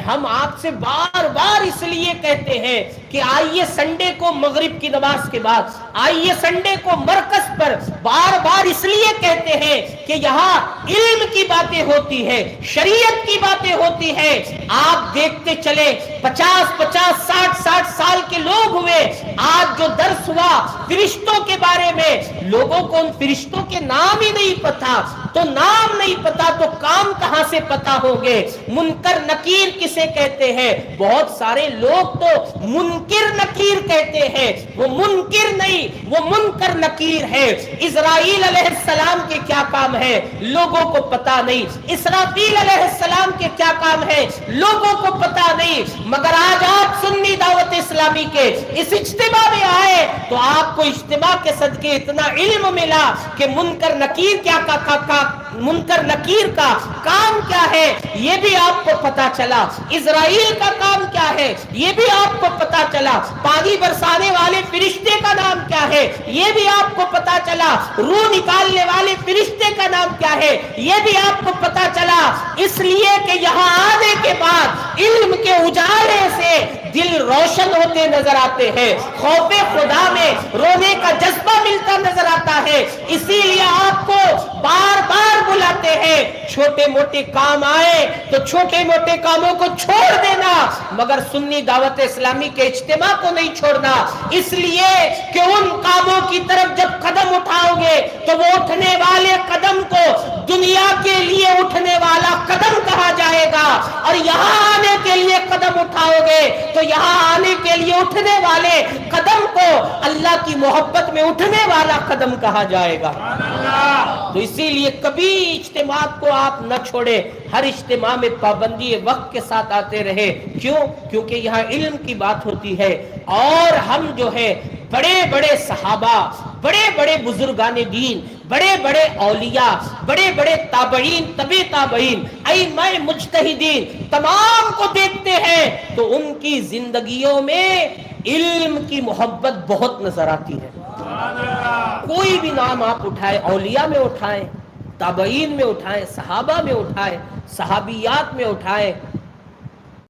ہم آپ سے بار بار اس لیے کہتے ہیں کہ آئیے سنڈے کو مغرب کی نماز کے بعد، آئیے سنڈے کو مرکز پر، بار بار اس لیے کہتے ہیں کہ یہاں علم کی باتیں ہوتی ہے، شریعت کی باتیں ہوتی ہے۔ آپ دیکھتے چلے 50 60 سال کے لوگ ہوئے، آج جو درس ہوا فرشتوں کے بارے میں، لوگوں کو ان فرشتوں کے نام ہی نہیں پتا، تو نام نہیں پتا تو کام کہاں سے پتا ہوں گے؟ منکر نکیر کسے کہتے ہیں؟ بہت سارے لوگ تو منکر نکیر کہتے ہیں، وہ منکر نہیں، وہ منکر نکیر ہے۔ اسرائیل علیہ السلام کے کیا کام ہے لوگوں کو پتا نہیں، اسرافیل علیہ السلام کے کیا کام ہے لوگوں کو پتا نہیں، مگر آج آپ سنی دعوت اسلامی کے اس اجتماع میں آئے تو آپ کو اجتماع کے صدقے اتنا علم ملا کہ منکر نکیر منکر نکیر کا کام کیا ہے یہ بھی آپ کو پتا چلا، اسرائیل کا کام کیا ہے یہ بھی آپ کو پتا چلا، پانی برسانے والے فرشتے کا نام کیا ہے یہ بھی آپ کو پتا چلا، روح نکالنے والے فرشتے کا نام کیا ہے یہ بھی آپ کو پتا چلا، اس لیے کہ یہاں آنے کے بعد علم کے اجالے سے دل روشن ہوتے نظر آتے ہیں، خوف خدا میں رونے کا جذبہ ملتا نظر آتا ہے، اسی لیے آپ کو بار بار بلاتے ہیں۔ چھوٹے موٹے کام آئے تو چھوٹے موٹے کاموں کو چھوڑ دینا، مگر سنی دعوت اسلامی کے اجتماع کو نہیں چھوڑنا، اس لیے کہ ان کاموں کی طرف جب قدم اٹھاؤ گے تو وہ اٹھنے والے قدم کو دنیا کے لیے اٹھنے والا قدم کہا جائے گا، اور یہاں آنے کے لیے قدم اٹھاؤ گے تو یہاں آنے کے لیے اٹھنے والے قدم کو اللہ کی محبت میں اٹھنے والا قدم کہا جائے گا۔ تو اسی لیے کبھی اجتماع کو آپ نہ چھوڑے، ہر اجتماع میں پابندی وقت کے ساتھ آتے رہے۔ کیوں؟ کیونکہ یہاں علم کی بات ہوتی ہے، اور ہم جو ہے بڑے بڑے صحابہ، بڑے بڑے بزرگان دین، بڑے بڑے اولیاء، بڑے بڑے تابعین، طبع تابعین، ائمہ مجتہدین، تمام کو دیکھتے ہیں تو ان کی زندگیوں میں علم کی محبت بہت نظر آتی ہے۔ کوئی بھی نام آپ اٹھائیں، اولیاء میں اٹھائیں، تابعین میں اٹھائیں، صحابہ میں اٹھائیں، صحابیات میں اٹھائیں،